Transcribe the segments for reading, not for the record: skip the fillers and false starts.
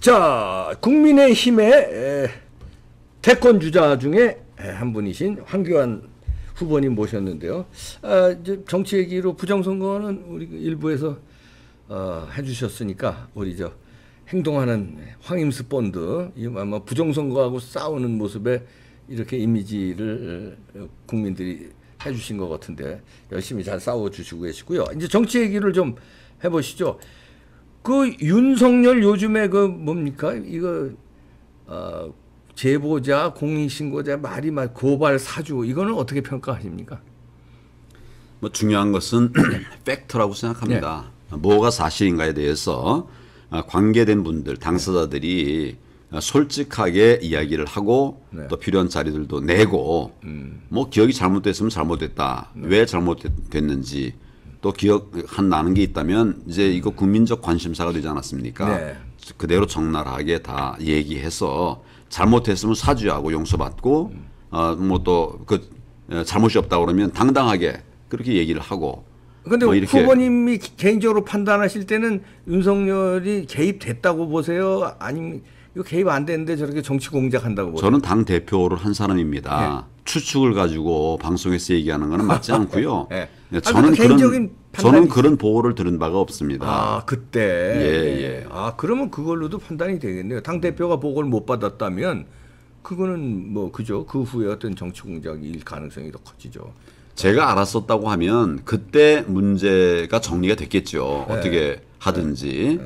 자, 국민의힘의 대권 주자 중에 한 분이신 황교안 후보님 모셨는데요. 이제 정치 얘기로 부정선거는 우리 일부에서 해주셨으니까 우리 저 행동하는 황임스 본드 아마 부정선거하고 싸우는 모습에 이렇게 이미지를 국민들이 해주신 것 같은데 열심히 잘 싸워주시고 계시고요. 이제 정치 얘기를 좀 해보시죠. 그 윤석열 요즘에 그 뭡니까 이거 제보자 공익신고자 말이 막 고발 사주 이거는 어떻게 평가하십니까? 뭐 중요한 것은 팩트라고 생각합니다. 뭐가 사실인가에 대해서 관계된 분들 당사자들이 솔직하게 이야기를 하고 또 필요한 자료들도 내고 뭐 기억이 잘못됐으면 잘못됐다. 왜 잘못됐는지 또 기억한다는 게 있다면 이제 이거 국민적 관심사가 되지 않았습니까? 그대로 적나라하게 다 얘기해서 잘못했으면 사죄하고 용서받고 뭐 또 그 잘못이 없다 그러면 당당하게 그렇게 얘기를 하고. 그런데 뭐 후보님이 개인적으로 판단하실 때는 윤석열이 개입됐다고 보세요? 아니면 이거 개입 안 되는데 저렇게 정치 공작한다고 보세요? 저는 당 대표를 한 사람입니다. 추측을 가지고 방송에서 얘기하는 건 맞지 않고요. 저는 그런 보고를 들은 바가 없습니다. 아, 그때. 예. 아, 그러면 그걸로도 판단이 되겠네요. 당 대표가 보고를 못 받았다면 그거는 뭐 그죠. 그 후에 어떤 정치 공작일 가능성이 더 커지죠. 제가 알았었다고 하면 그때 문제가 정리가 됐겠죠. 어떻게 하든지.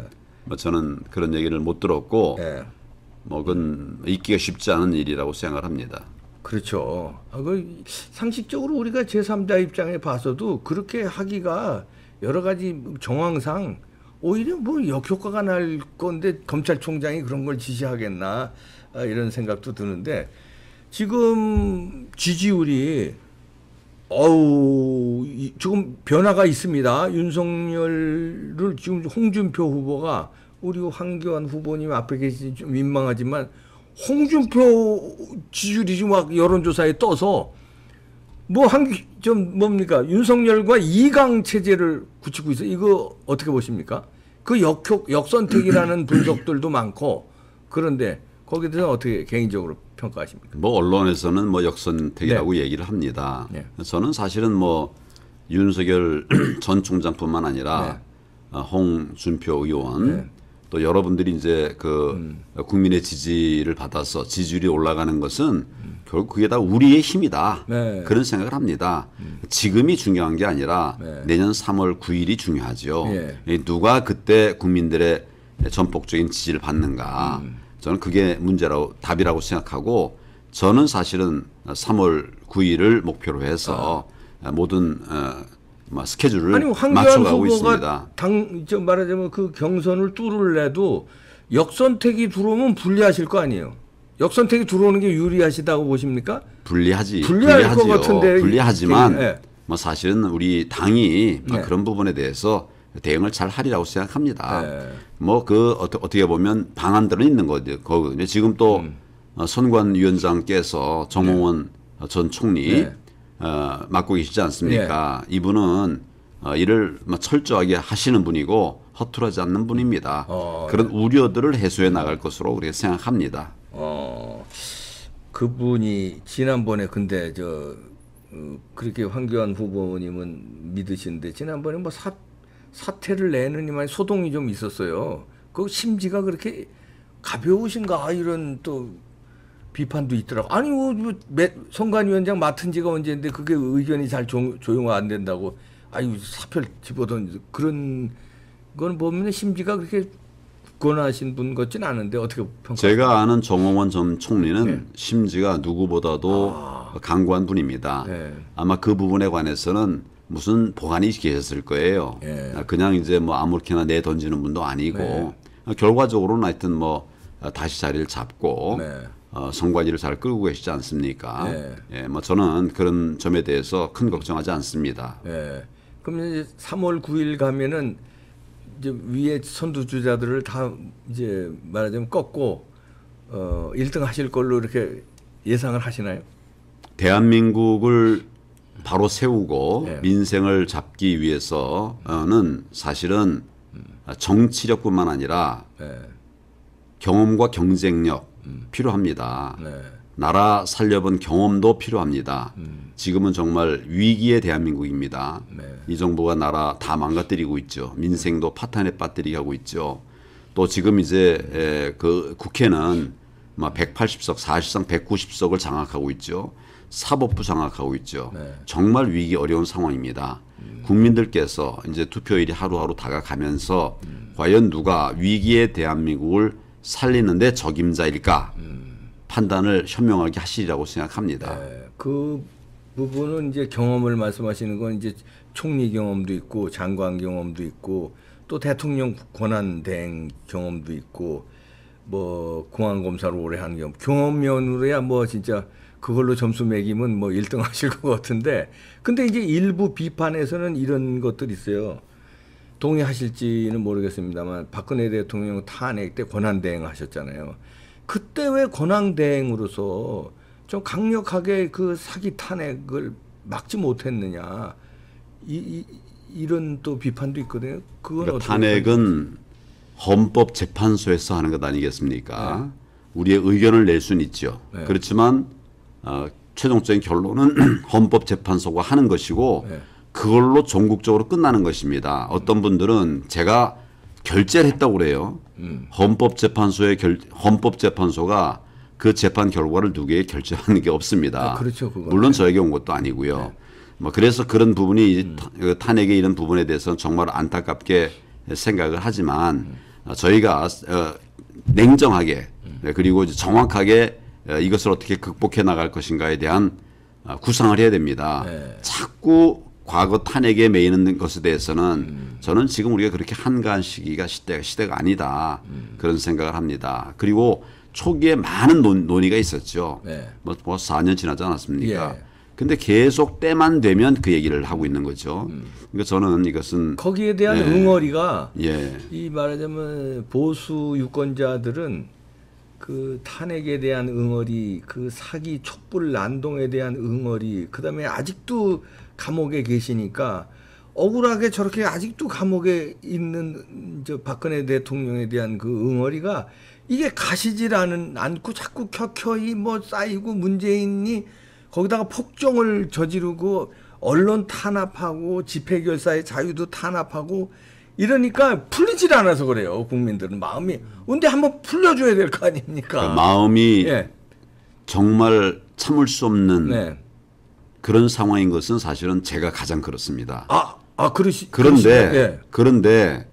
뭐 저는 그런 얘기를 못 들었고 뭐 그건 있기가 쉽지 않은 일이라고 생각을 합니다. 그렇죠. 그 상식적으로 우리가 제3자 입장에 봐서도 그렇게 하기가 여러 가지 정황상 오히려 뭐 역효과가 날 건데 검찰총장이 그런 걸 지시하겠나 이런 생각도 드는데 지금 지지율이 지금 변화가 있습니다. 윤석열을 지금 홍준표 후보가 우리 황교안 후보님 앞에 계시니 좀 민망하지만 홍준표 지지율이 지금 막 여론조사에 떠서 좀 뭡니까 윤석열과 2강 체제를 굳히고 있어요. 이거 어떻게 보십니까? 그 역선택이라는 분석들도 많고 그런데 거기에 대해서 어떻게 개인적으로 평가하십니까? 뭐 언론에서는 뭐 역선택이라고 얘기를 합니다. 저는 사실은 뭐 윤석열 전 총장뿐만 아니라 홍준표 의원 또 여러분들이 이제 그 국민의 지지를 받아서 지지율이 올라가는 것은 결국 그게 다 우리의 힘이다. 그런 생각을 합니다. 지금이 중요한 게 아니라 내년 3월 9일이 중요하죠. 누가 그때 국민들의 전폭적인 지지를 받는가. 저는 그게 답이라고 생각하고 저는 사실은 3월 9일을 목표로 해서 모든 스케줄을 맞춰가고 있습니다. 말하자면 그 경선을 뚫을래도 역선택이 들어오면 불리하실 거 아니에요. 역선택이 들어오는 게 유리하시다고 보십니까? 불리할 것 같은데. 불리하지만 뭐 사실은 우리 당이 그런 부분에 대해서 대응을 잘 하리라고 생각합니다. 뭐 어떻게 보면 방안들은 있는 거거든요. 지금 또 선관위원장께서 정홍원 전 총리 맡고 계시지 않습니까? 이분은 일을 철저하게 하시는 분이고 허투루하지 않는 분입니다. 그런 우려들을 해소해 나갈 것으로 우리가 생각합니다. 그분이 지난번에 근데 그렇게 황교안 후보님은 믿으시는데 지난번에 뭐 사퇴를 내느니만 소동이 좀 있었어요. 그 심지가 그렇게 가벼우신가 이런 또 비판도 있더라고. 아니 선관위원장 맡은 지가 언제인데 그게 의견이 잘 조용화 안 된다고. 아유 사표 집어던 그런 건 보면 심지가 그렇게 굳건하신 분 같진 않은데 어떻게 평가? 제가 아는 정홍원 전 총리는 심지가 누구보다도 강구한 분입니다. 아마 그 부분에 관해서는 무슨 보관이 계셨을 거예요. 그냥 이제 뭐 아무렇게나 내던지는 분도 아니고 결과적으로는 하여튼 뭐 다시 자리를 잡고 선관위를 잘 끌고 계시지 않습니까? 뭐 저는 그런 점에 대해서 큰 걱정하지 않습니다. 그럼 이제 3월 9일 가면은 이제 위에 선두주자들을 다 이제 말하자면 꺾고 1등 하실 걸로 이렇게 예상을 하시나요? 대한민국을 바로 세우고 민생을 잡기 위해서는 사실은 정치력뿐만 아니라 경험과 경쟁력 필요합니다. 네. 나라 살려본 경험도 필요합니다. 지금은 정말 위기의 대한민국입니다. 네. 이 정부가 나라 다 망가뜨리고 있죠. 민생도 파탄에 빠뜨리게 하고 있죠. 또 지금 이제 그 국회는 180석, 사실상 190석을 장악하고 있죠. 사법부 장악하고 있죠. 네. 정말 위기 어려운 상황입니다. 국민들께서 이제 투표일이 하루하루 다가가면서 과연 누가 위기의 대한민국을 살리는데 적임자일까 판단을 현명하게 하시리라고 생각합니다. 네. 그 부분은 이제 경험을 말씀하시는 건 이제 총리 경험도 있고 장관 경험도 있고 또 대통령 권한 대행 경험도 있고 뭐 공안검사로 오래 한 경험면으로야 뭐 진짜 그걸로 점수 매기면 뭐 1등 하실 것 같은데 근데 이제 일부 비판에서는 이런 것들이 있어요. 동의하실지는 모르겠습니다만 박근혜 대통령 탄핵 때 권한 대행 하셨잖아요. 그때 왜 권한 대행으로서 좀 강력하게 그 사기 탄핵을 막지 못했느냐 이런 또 비판도 있거든요. 그건 그러니까 탄핵은 헌법재판소에서 하는 것 아니겠습니까? 네. 우리의 의견을 낼 수는 있죠. 네. 그렇지만 최종적인 결론은 헌법재판소가 하는 것이고 네. 그걸로 전국적으로 끝나는 것입니다. 어떤 분들은 제가 결재를 했다고 그래요. 헌법재판소가 그 재판 결과를 누구에게 결재하는 게 없습니다. 그렇죠, 물론 저에게 온 것도 아니고요. 네. 뭐 그래서 그런 부분이 탄핵의 이런 부분에 대해서는 정말 안타깝게 생각을 하지만 저희가 냉정하게 그리고 정확하게 이것을 어떻게 극복해 나갈 것인가에 대한 구상을 해야 됩니다. 네. 자꾸 과거 탄핵에 매이는 것에 대해서는 저는 지금 우리가 그렇게 한가한 시대가 아니다. 그런 생각을 합니다. 그리고 초기에 많은 논의가 있었죠. 네. 뭐 4년 지나지 않았습니까? 예. 근데 계속 때만 되면 그 얘기를 하고 있는 거죠. 그러니까 저는 이것은 거기에 대한 응어리가 예. 이 말하자면 보수 유권자들은 그 탄핵에 대한 응어리, 그 사기 촛불 난동에 대한 응어리, 그다음에 아직도 감옥에 계시니까 억울하게 저렇게 아직도 감옥에 있는 저 박근혜 대통령에 대한 그 응어리가 이게 가시질 않고 자꾸 켜켜이 뭐 쌓이고 문재인이 거기다가 폭정을 저지르고 언론 탄압하고 집회결사의 자유도 탄압하고 이러니까 풀리질 않아서 그래요. 국민들은 마음이. 근데 한번 풀려줘야 될 거 아닙니까? 그 마음이 예. 정말 참을 수 없는 네. 그런 상황인 것은 사실은 제가 가장 그렇습니다. 그런데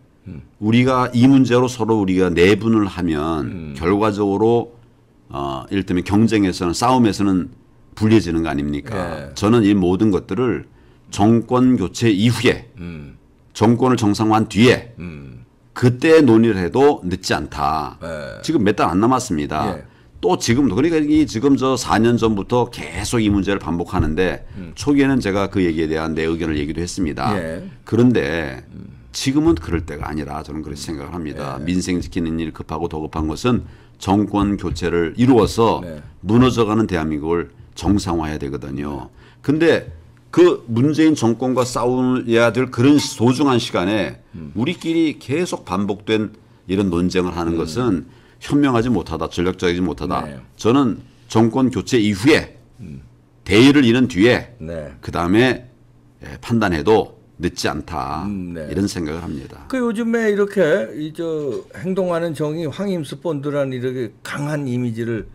우리가 이 문제로 서로 우리가 내분을 하면 결과적으로 이를테면 경쟁에서는 싸움에서는 불리해지는 거 아닙니까? 예. 저는 이 모든 것들을 정권 교체 이후에 정권을 정상화한 뒤에 그때 논의를 해도 늦지 않다. 예. 지금 몇 달 안 남았습니다. 예. 또 지금도 그러니까 이 지금 저 4년 전부터 계속 이 문제를 반복하는데 초기에는 제가 그 얘기에 대한 내 의견을 얘기도 했습니다. 예. 그런데 지금은 그럴 때가 아니라 저는 그렇게 생각을 합니다. 예. 민생 지키는 일 급하고 더 급한 것은 정권 교체를 이루어서 네. 무너져가는 대한민국을 정상화해야 되거든요. 근데 그 문재인 정권과 싸워야 될 그런 소중한 시간에 우리끼리 계속 반복된 이런 논쟁을 하는 것은 현명하지 못하다, 전략적이지 못하다. 네. 저는 정권 교체 이후에 대의를 이룬 뒤에 네. 그다음에 판단해도 늦지 않다. 네. 이런 생각을 합니다. 그 요즘에 이렇게 행동하는 정의 황임수 본드라는 이렇게 강한 이미지를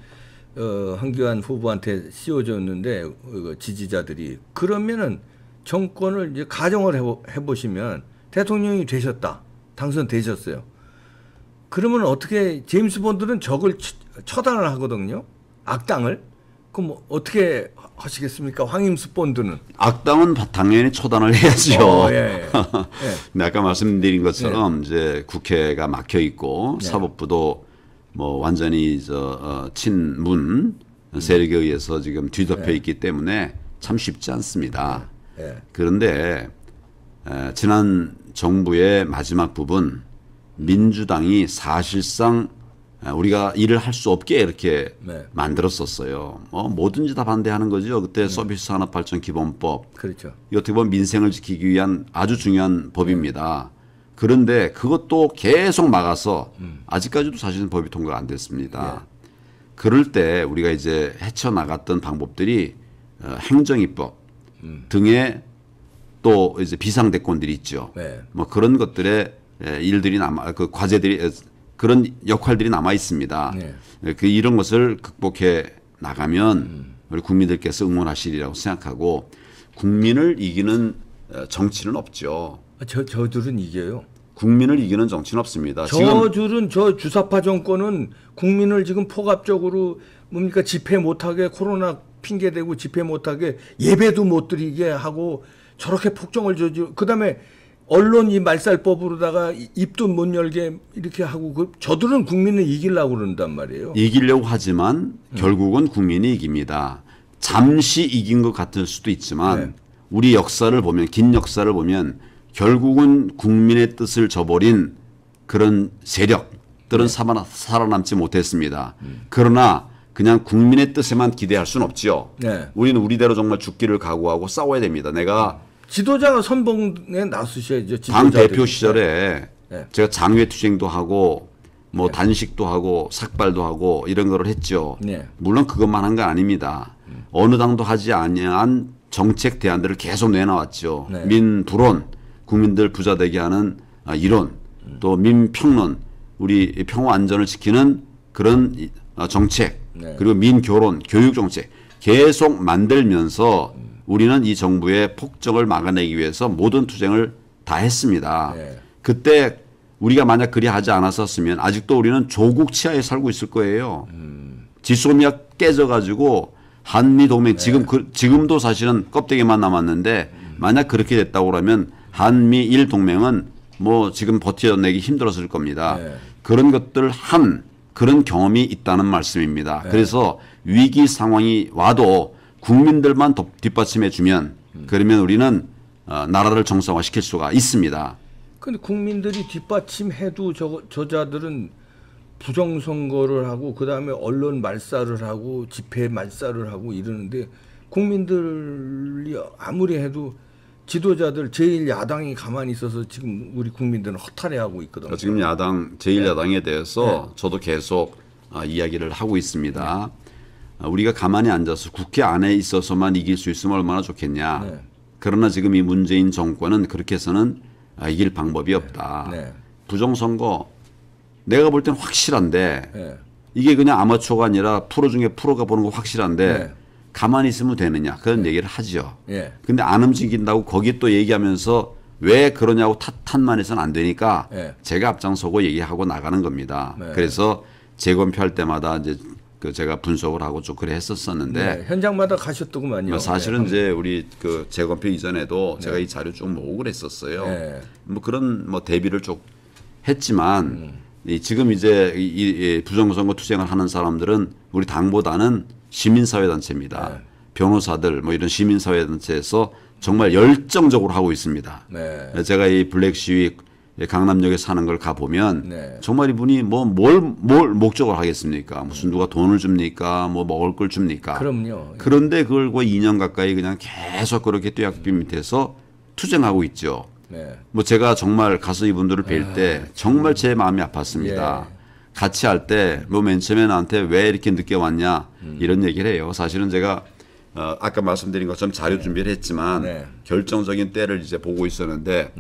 황교안 후보한테 씌워줬는데 지지자들이 그러면은 정권을 이제 가정을 해보시면 대통령이 되셨다, 당선되셨어요. 그러면 어떻게 제임스 본드는 적을 처단을 하거든요, 악당을. 그럼 어떻게 하시겠습니까, 황임수 본드는? 악당은 당연히 처단을 해야죠. 예. 네, 아까 말씀드린 것처럼 이제 국회가 막혀 있고 사법부도 뭐 완전히 친문 세력에 의해서 지금 뒤덮여 있기 때문에 참 쉽지 않습니다. 그런데 지난 정부의 마지막 부분 민주당이 사실상 우리가 일을 할 수 없게 이렇게 만들었었어요. 뭐든지 다 반대하는 거죠. 그때 서비스 산업 발전 기본법. 그렇죠. 이 어떻게 보면 민생을 지키기 위한 아주 중요한 법입니다. 그런데 그것도 계속 막아서 아직까지도 사실은 법이 통과가 안 됐습니다. 그럴 때 우리가 이제 헤쳐나갔던 방법들이 행정입법 등의 또 이제 비상대권들이 있죠. 뭐 그런 것들의 일들이 그 과제들이 그런 역할들이 남아 있습니다. 그 이런 것을 극복해 나가면 우리 국민들께서 응원하시리라고 생각하고 국민을 이기는 정치는 없죠. 저들은 이겨요. 국민을 이기는 정치는 없습니다. 저들은 저 주사파 정권은 국민을 지금 포괄적으로 뭡니까 집회 못하게 코로나 핑계대고 집회 못하게 예배도 못 드리게 하고 저렇게 폭정을 그다음에 언론 이 말살법으로다가 입도 못 열게 이렇게 하고 저들은 국민을 이기려고 그런단 말이에요. 이기려고 하지만 결국은 국민이 이깁니다. 잠시 이긴 것 같을 수도 있지만 우리 역사를 보면 긴 역사를 보면 결국은 국민의 뜻을 저버린 그런 세력들은 살아남지 못했습니다. 그러나 그냥 국민의 뜻에만 기대할 수는 없지요. 우리는 우리대로 정말 죽기를 각오하고 싸워야 됩니다. 내가 지도자가 선봉에 나서셔야죠. 당 대표 시절에 제가 장외투쟁도 하고 뭐 단식도 하고 삭발도 하고 이런 거를 했죠. 물론 그것만 한 건 아닙니다. 어느 당도 하지 아니한 정책 대안들을 계속 내놔왔죠. 민불온, 국민들 부자 되게 하는 이론, 또 민평론, 우리 평화 안전을 지키는 그런 정책, 그리고 민교론, 교육정책 계속 만들면서 우리는 이 정부의 폭정을 막아내기 위해서 모든 투쟁을 다 했습니다. 그때 우리가 만약 그리 하지 않았었으면 아직도 우리는 조국 치하에 살고 있을 거예요. 지소미아 깨져가지고 한미동맹 지금도 사실은 껍데기만 남았는데 만약 그렇게 됐다고 그러면 한미일 동맹은 뭐 지금 버텨내기 힘들었을 겁니다. 그런 것들 그런 경험이 있다는 말씀입니다. 그래서 위기 상황이 와도 국민들만 뒷받침해 주면 그러면 우리는 나라를 정상화시킬 수가 있습니다. 그런데 국민들이 뒷받침해도 저자들은 부정선거를 하고 그다음에 언론 말살을 하고 집회 말살을 하고 이러는데 국민들이 아무리 해도 지도자들 제1야당이 가만히 있어서 지금 우리 국민들은 허탈해하고 있거든요. 지금 제1야당에 대해서 저도 계속 이야기를 하고 있습니다. 우리가 가만히 앉아서 국회 안에 있어서만 이길 수 있으면 얼마나 좋겠냐. 그러나 지금 이 문재인 정권은 그렇게 해서는 이길 방법이 없다. 부정선거 내가 볼 땐 확실한데 이게 그냥 아마추어가 아니라 프로 중에 프로가 보는 거 확실한데 가만히 있으면 되느냐 그런 얘기를 하죠. 근데 안 움직인다고 거기 또 얘기하면서 왜 그러냐고 탓만 해서는 안 되니까 제가 앞장서고 얘기하고 나가는 겁니다. 그래서 재검표할 때마다 이제 제가 분석을 하고 좀 그래 했었었는데 현장마다 가셨더구만요. 사실은 이제 우리 그 재검표 이전에도 제가 이 자료 쭉 모으고 그랬었어요. 뭐 그런 뭐 대비를 쭉 했지만 지금 이제 이 부정선거 투쟁을 하는 사람들은 우리 당보다는 시민사회단체입니다. 변호사들 뭐 이런 시민사회단체에서 정말 열정적으로 하고 있습니다. 제가 이 블랙 시위 강남역에 사는 걸 가보면 정말 이분이 뭘 목적을 하겠습니까? 무슨 누가 돈을 줍니까? 뭐 먹을 걸 줍니까? 그럼요. 그런데 그걸 2년 가까이 그냥 계속 그렇게 뙤약볕 밑에서 투쟁하고 있죠. 뭐 제가 정말 가서 이분들을 뵐 때 정말 제 마음이 아팠습니다. 같이 할 때 뭐 맨 처음에 나한테 왜 이렇게 늦게 왔냐 이런 얘기를 해요. 사실은 제가 아까 말씀드린 것처럼 자료 준비를 했지만 결정적인 때를 이제 보고 있었는데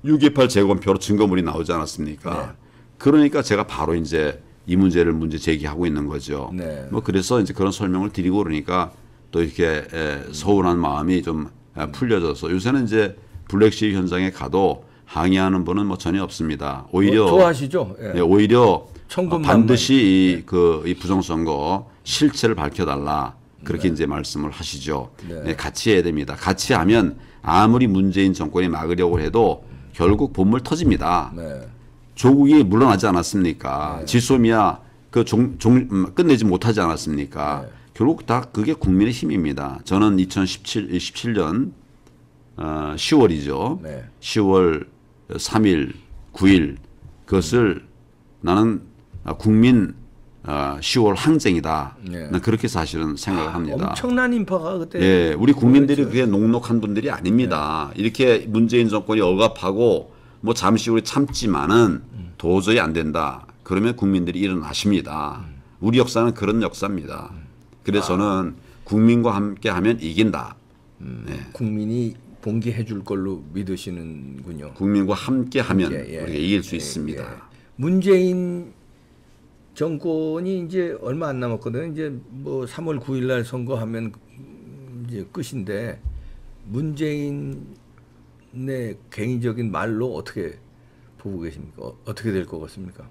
6.28 재검표로 증거물이 나오지 않았습니까? 그러니까 제가 바로 이제 이 문제 제기하고 있는 거죠. 뭐 그래서 이제 그런 설명을 드리고 그러니까 또 이렇게 서운한 마음이 좀 풀려져서 요새는 이제 블랙 시위 현장에 가도 항의하는 분은 뭐 전혀 없습니다. 오히려 좋아하시죠? 오히려 반드시 이 부정선거 실체를 밝혀달라 그렇게 이제 말씀을 하시죠. 같이 해야 됩니다. 같이 하면 아무리 문재인 정권이 막으려고 해도 결국 본물 터집니다. 조국이 물러나지 않았습니까? 지소미아 끝내지 못하지 않았습니까? 결국 다 그게 국민의 힘입니다. 저는 2017년 10월이죠. 10월 3일, 9일 그것을 나는 국민 10월 항쟁이다. 난 그렇게 사실은 생각을 합니다. 엄청난 인파가 그때. 우리 국민들이 그게 녹록한 분들이 아닙니다. 이렇게 문재인 정권이 억압하고 뭐 잠시 우리 참지만은 도저히 안 된다. 그러면 국민들이 일어나십니다. 우리 역사는 그런 역사입니다. 그래서 저는 국민과 함께하면 이긴다. 네. 국민이 봉기해 줄 걸로 믿으시는군요. 국민과 함께하면 예, 예. 우리가 이길 수 있습니다. 예. 문재인 정권이 이제 얼마 안 남았거든요. 이제 뭐 3월 9일 날 선거하면 이제 끝인데 문재인의 개인적인 말로 어떻게 보고 계십니까? 어떻게 될 것 같습니까?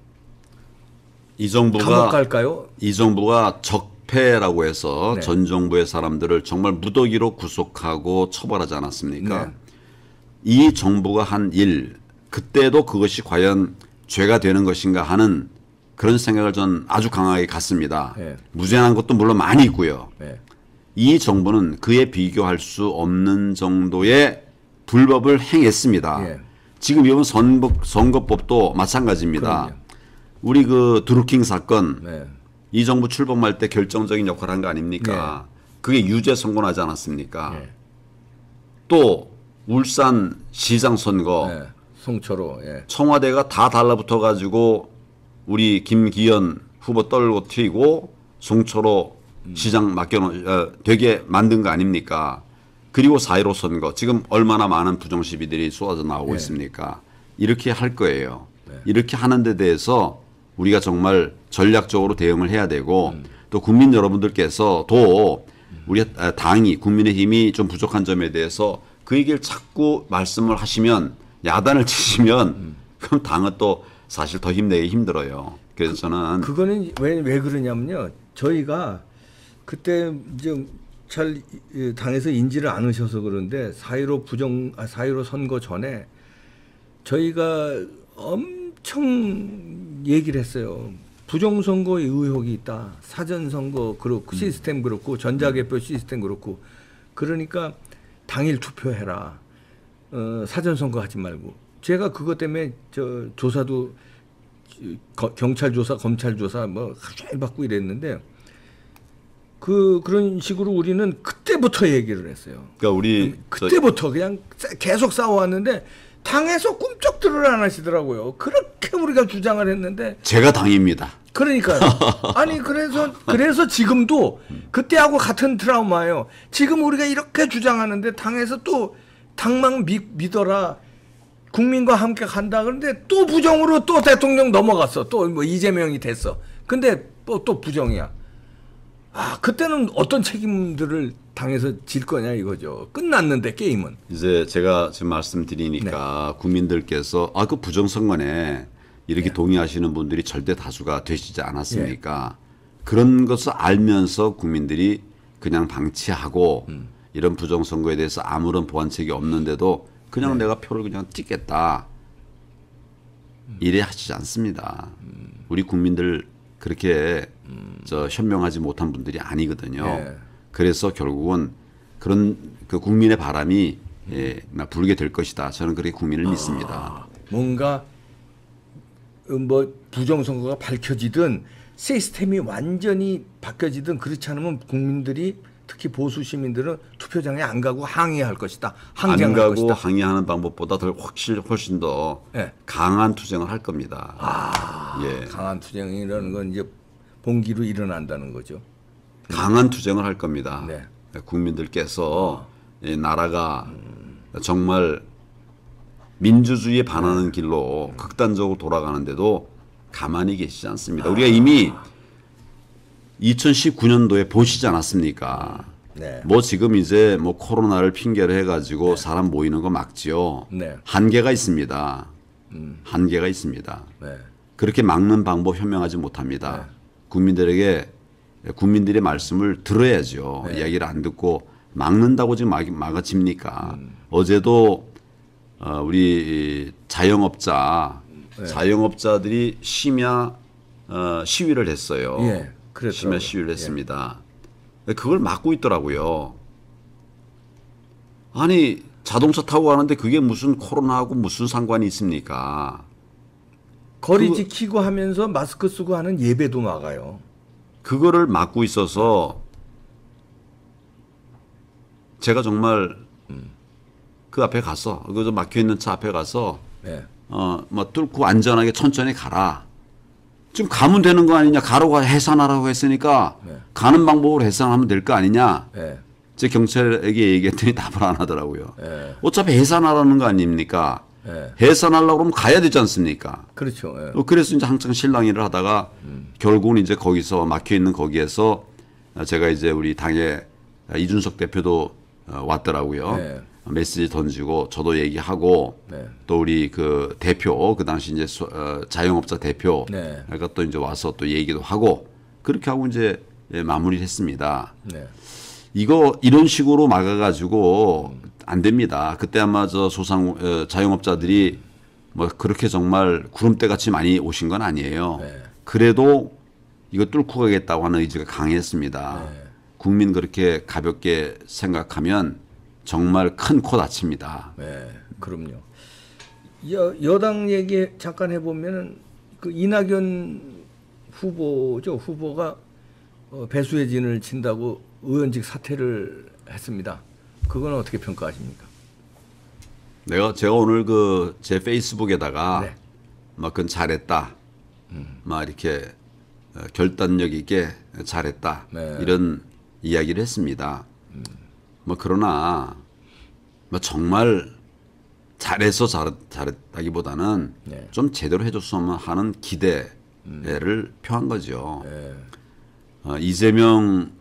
이 정부가 감옥 갈까요? 이 정부가 적폐라고 해서 네. 전 정부의 사람들을 정말 무더기로 구속하고 처벌하지 않았습니까? 네. 이 정부가 한 일 그때도 그것이 과연 죄가 되는 것인가 하는 그런 생각을 전 아주 강하게 갖습니다. 네. 무죄한 것도 물론 많이 있고요. 네. 이 정부는 그에 비교할 수 없는 정도의 불법을 행했습니다. 예. 지금 이번 선거법도 마찬가지입니다. 그럼요. 우리 그 드루킹 사건 네. 이 정부 출범할 때 결정적인 역할을 한 거 아닙니까? 그게 유죄 선고나지 않았습니까? 네. 또 울산 시장 선거 네. 송철호. 예. 청와대가 다 달라붙어 가지고 우리 김기현 후보 떨고 튀고 송철호 시장 되게 만든 거 아닙니까? 그리고 4.15 선거 지금 얼마나 많은 부정시비들이 쏟아져 나오고 네. 있습니까? 이렇게 할 거예요. 네. 이렇게 하는 데 대해서 우리가 정말 전략적으로 대응을 해야 되고 또 국민 여러분들께서도 우리 당이 국민의힘이 좀 부족한 점에 대해서 그 얘기를 자꾸 말씀을 하시면 야단을 치시면 그럼 당은 또 사실 더 힘내기 힘들어요. 그래서 저는 그거는 왜 그러냐면요. 저희가 그때 이제 잘 당에서 인지를 않으셔서 그런데 4.15 선거 전에 저희가 엄청 얘기를 했어요. 부정선거의 의혹이 있다. 사전선거 그렇고 시스템 그렇고 전자개표 시스템 그렇고 그러니까 당일 투표해라. 사전선거 하지 말고. 제가 그것 때문에 저 조사도 경찰 조사, 검찰 조사 뭐 하루 종일 받고 이랬는데 그런 식으로 우리는 그때부터 얘기를 했어요. 그러니까 우리 그때부터 그냥 계속 싸워왔는데 당에서 꿈쩍들을 안 하시더라고요. 그렇게 우리가 주장을 했는데 제가 당입니다. 그러니까 아니 그래서 지금도 그때하고 같은 트라우마예요. 지금 우리가 이렇게 주장하는데 당에서 또 당만 믿어라. 국민과 함께 간다. 그런데 또 부정으로 또 대통령 넘어갔어. 또 뭐 이재명이 됐어. 근데 또 부정이야. 아, 그때는 어떤 책임들을 당해서 질 거냐 이거죠. 끝났는데 게임은. 이제 제가 지금 말씀드리니까 국민들께서 그 부정선거네 이렇게 동의하시는 분들이 절대 다수가 되시지 않았습니까? 그런 것을 알면서 국민들이 그냥 방치하고 이런 부정선거에 대해서 아무런 보완책이 없는데도 그냥 내가 표를 그냥 찍겠다. 이래 하시지 않습니다. 우리 국민들 그렇게 현명하지 못한 분들이 아니거든요. 그래서 결국은 그런 그 국민의 바람이 불게 될 것이다. 저는 그렇게 국민을 믿습니다. 뭔가 뭐 부정선거가 밝혀지든 시스템이 완전히 바뀌어지든 그렇지 않으면 국민들이 특히 보수 시민들은 투표장에 안 가고 항의할 것이다. 항쟁할 안 가고 것이다. 항의하는 방법보다 훨씬 더 강한 투쟁을 할 겁니다. 강한 투쟁이라는 건 이제 봉기로 일어난다는 거죠. 강한 투쟁을 할 겁니다. 네. 국민들께서 이 나라가 정말 민주주의에 반하는 길로 극단적으로 돌아가는데도 가만히 계시지 않습니다. 우리가 이미 2019년도에 보시지 않았습니까? 네. 뭐 지금 이제 뭐 코로나를 핑계로 해가지고 사람 모이는 거 막지요. 네. 한계가 있습니다. 한계가 있습니다. 네. 그렇게 막는 방법 현명하지 못합니다. 국민들의 말씀을 들어야죠. 이야기를 안 듣고 막는다고 지금 막아집니까? 어제도 우리 자영업자들이 심야 시위를 했어요. 심야 시위를 했습니다. 그걸 막고 있더라고요. 아니 자동차 타고 가는데 그게 무슨 코로나하고 무슨 상관이 있습니까? 거리 지키고 하면서 마스크 쓰고 하는 예배도 막아요. 그거를 막고 있어서 제가 정말 그 앞에 가서 그 막혀 있는 차 앞에 가서 뭐 뚫고 안전하게 천천히 가라. 지금 가면 되는 거 아니냐. 가로가 해산하라고 했으니까 네. 가는 방법으로 해산하면 될 거 아니냐. 네. 제 경찰에게 얘기했더니 답을 안 하더라고요. 네. 어차피 해산하라는 거 아닙니까? 네. 해산하려고 그러면 가야 되지 않습니까? 그렇죠. 네. 그래서 이제 항상 실랑이를 하다가 결국은 이제 거기서 막혀 있는 거기에서 제가 이제 우리 당의 이준석 대표도 왔더라고요. 네. 메시지 던지고 저도 얘기하고 네. 또 우리 그 대표 그 당시 이제 자영업자 대표 네. 그러니까 또 이제 와서 또 얘기도 하고 그렇게 하고 이제 마무리를 했습니다. 네. 이거 이런 식으로 막아가지고 안 됩니다. 그때 아마 저 자영업자들이 뭐 그렇게 정말 구름대 같이 많이 오신 건 아니에요. 네. 그래도 이거 뚫고 가겠다고 하는 의지가 강했습니다. 네. 국민 그렇게 가볍게 생각하면 정말 큰 코 다칩니다. 네, 그럼요. 여당 얘기 잠깐 해보면은 그 이낙연 후보죠. 후보가 배수의 진을 친다고 의원직 사퇴를 했습니다. 그건 어떻게 평가하십니까? 제가 오늘 그 제 페이스북에다가 네. 막 그건 잘했다. 막 이렇게 결단력 있게 잘했다. 네. 이런 이야기를 했습니다. 뭐 그러나 뭐 정말 잘해서 잘했다기보다는 네. 좀 제대로 해줬으면 하는 기대를 표한 거죠. 네. 이재명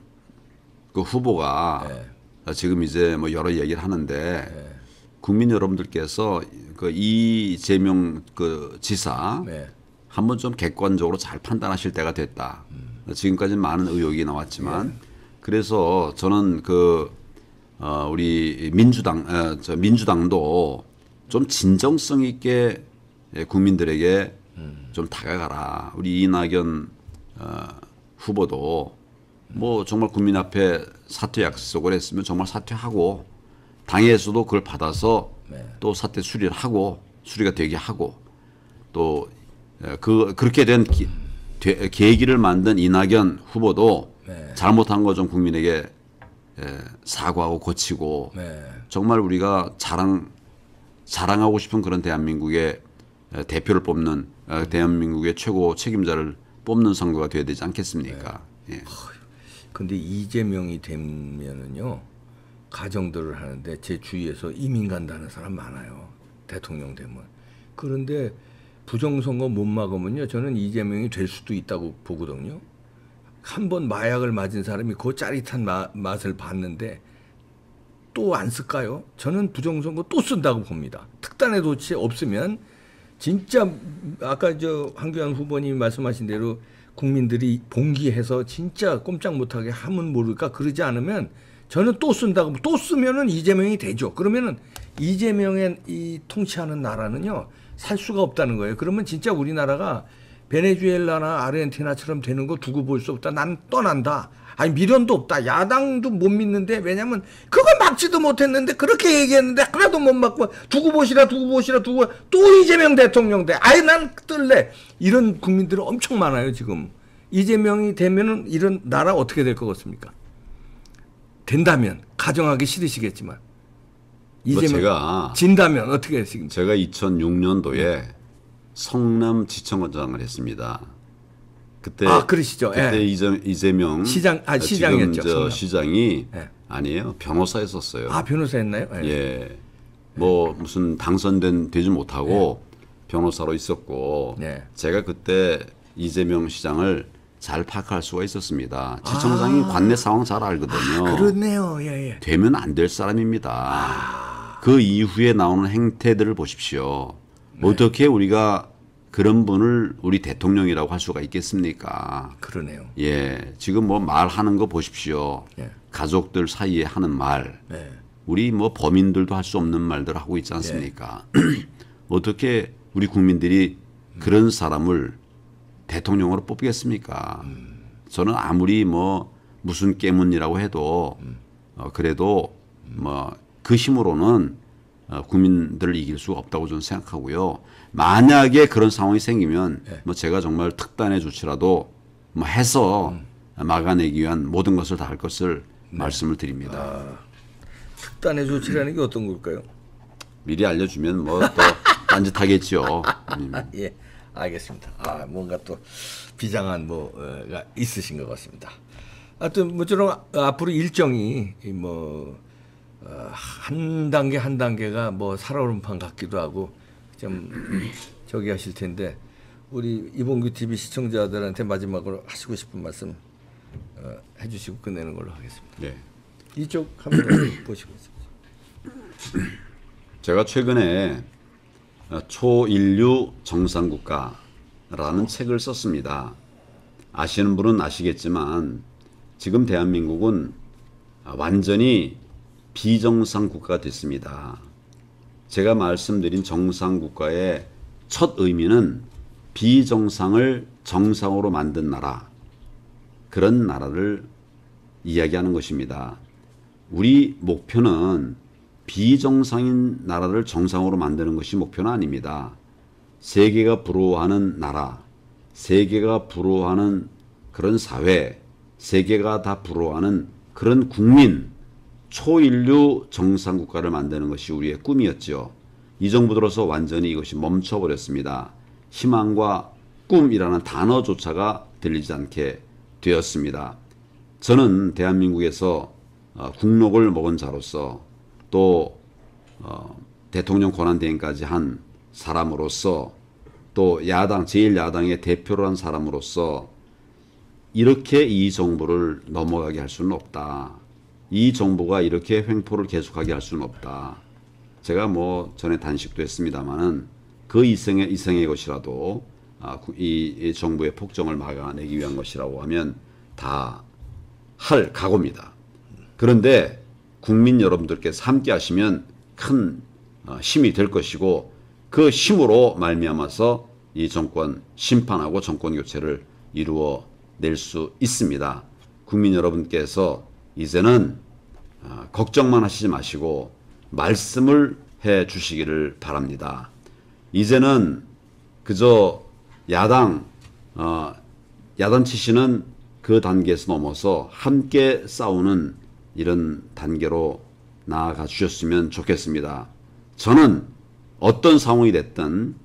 그 후보가 네. 지금 이제 뭐 여러 얘기를 하는데 네. 국민 여러분들께서 그 이재명 그 지사 네. 한번 좀 객관적으로 잘 판단하실 때가 됐다. 지금까지는 많은 의혹이 나왔지만 그래서 저는 우리 민주당도 좀 진정성 있게 국민들에게 좀 다가가라. 우리 이낙연 후보도 뭐 정말 국민 앞에 사퇴 약속을 했으면 정말 사퇴하고 당에서도 그걸 받아서 또 사퇴 수리를 하고 수리가 되게 하고 또 그렇게 된 계기를 만든 이낙연 후보도 잘못한 거 좀 국민에게 사과하고 고치고 정말 우리가 자랑하고 싶은 그런 대한민국의 대표를 뽑는 대한민국의 최고 책임자를 뽑는 선거가 돼야 되지 않겠습니까? 예. 근데 이재명이 되면은요 가정들을 하는데 제 주위에서 이민 간다는 사람 많아요. 대통령 되면. 그런데 부정선거 못 막으면요 저는 이재명이 될 수도 있다고 보거든요. 한번 마약을 맞은 사람이 그 짜릿한 맛을 봤는데 또 안 쓸까요? 저는 부정선거 또 쓴다고 봅니다. 특단의 조치 없으면 진짜 아까 저 황교안 후보님이 말씀하신 대로 국민들이 봉기해서 진짜 꼼짝 못하게 하면 모를까 그러지 않으면 저는 또 쓴다고 또 쓰면은 이재명이 되죠. 그러면은 이재명의 이 통치하는 나라는요 살 수가 없다는 거예요. 그러면 진짜 우리나라가 베네수엘라나 아르헨티나처럼 되는 거 두고 볼 수 없다. 난 떠난다. 아니 미련도 없다. 야당도 못 믿는데 왜냐면 그거 막지도 못했는데 그렇게 얘기했는데 하나도 못 막고 두고 보시라 또 이재명 대통령 돼. 아예 난 뜰래. 이런 국민들은 엄청 많아요 지금. 이재명이 되면은 이런 나라 어떻게 될 것 같습니까? 된다면 가정하기 싫으시겠지만 이재명 제가 진다면 어떻게 하시겠습니까? 제가 2006년도에 성남지청장을 했습니다. 그때 그러시죠. 그때 이재명 시장이었죠. 지금 시장이 예. 아니에요. 변호사였었어요. 변호사였나요? 예. 뭐 무슨 되지 못하고 변호사로 있었고 제가 그때 이재명 시장을 잘 파악할 수가 있었습니다. 지청장이 관내 상황 잘 알거든요. 그렇네요. 예. 되면 안 될 사람입니다. 그 이후에 나오는 행태들을 보십시오. 어떻게 우리가 그런 분을 우리 대통령이라고 할 수가 있겠습니까? 그러네요. 예, 지금 뭐 말하는 거 보십시오. 가족들 사이에 하는 말, 우리 뭐 범인들도 할 수 없는 말들 하고 있지 않습니까? 어떻게 우리 국민들이 그런 사람을 대통령으로 뽑겠습니까? 저는 아무리 뭐 무슨 깨문이라고 해도 그래도 뭐 그 힘으로는 국민들을 이길 수가 없다고 저는 생각하고요. 만약에 그런 상황이 생기면 뭐 제가 정말 특단의 조치라도 뭐 해서 막아내기 위한 모든 것을 다 할 것을 말씀을 드립니다. 특단의 조치라는 게 어떤 걸까요? 미리 알려주면 뭐 또 딴짓하겠죠. 예, 알겠습니다. 아, 뭔가 또 비장한 뭐가 있으신 것 같습니다. 하여튼 모쪼록 앞으로 일정이 한 단계 한 단계가 뭐 살얼음판 같기도 하고 좀 저기 하실 텐데 우리 이봉규 TV 시청자들한테 마지막으로 하시고 싶은 말씀 해주시고 끝내는 걸로 하겠습니다. 네. 이쪽 한번 보시고 있습니다. 제가 최근에 초인류 정상국가라는 책을 썼습니다. 아시는 분은 아시겠지만 지금 대한민국은 완전히 비정상 국가가 됐습니다. 제가 말씀드린 정상국가의 첫 의미는 비정상을 정상으로 만든 나라, 그런 나라를 이야기하는 것입니다. 우리 목표는 비정상인 나라를 정상으로 만드는 것이 목표는 아닙니다. 세계가 부러워하는 나라, 세계가 부러워하는 그런 사회, 세계가 다 부러워하는 그런 국민, 초인류 정상국가를 만드는 것이 우리의 꿈이었죠. 이 정부 들어서 완전히 이것이 멈춰버렸습니다. 희망과 꿈이라는 단어조차가 들리지 않게 되었습니다. 저는 대한민국에서 국록을 먹은 자로서 또 대통령 권한대행까지 한 사람으로서 또 야당, 제1야당의 대표를 한 사람으로서 이렇게 이 정부를 넘어가게 할 수는 없다. 이 정부가 이렇게 횡포를 계속하게 할 수는 없다. 제가 뭐 전에 단식도 했습니다마는 그 이생의 것이라도 이 정부의 폭정을 막아내기 위한 것이라고 하면 다 할 각오입니다. 그런데 국민 여러분들께서 함께 하시면 큰 힘이 될 것이고 그 힘으로 말미암아서 이 정권 심판하고 정권 교체를 이루어낼 수 있습니다. 국민 여러분께서 이제는 걱정만 하시지 마시고 말씀을 해 주시기를 바랍니다. 이제는 그저 야단치시는 그 단계에서 넘어서 함께 싸우는 이런 단계로 나아가 주셨으면 좋겠습니다. 저는 어떤 상황이 됐든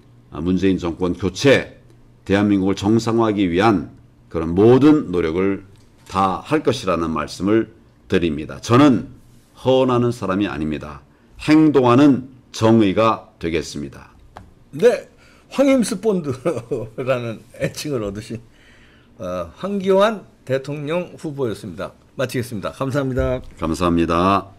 문재인 정권 교체, 대한민국을 정상화하기 위한 그런 모든 노력을 다 할 것이라는 말씀을 드립니다. 저는 헌하는 사람이 아닙니다. 행동하는 정의가 되겠습니다. 네, 황임스 본드라는 애칭을 얻으신 황교안 대통령 후보였습니다. 마치겠습니다. 감사합니다. 감사합니다.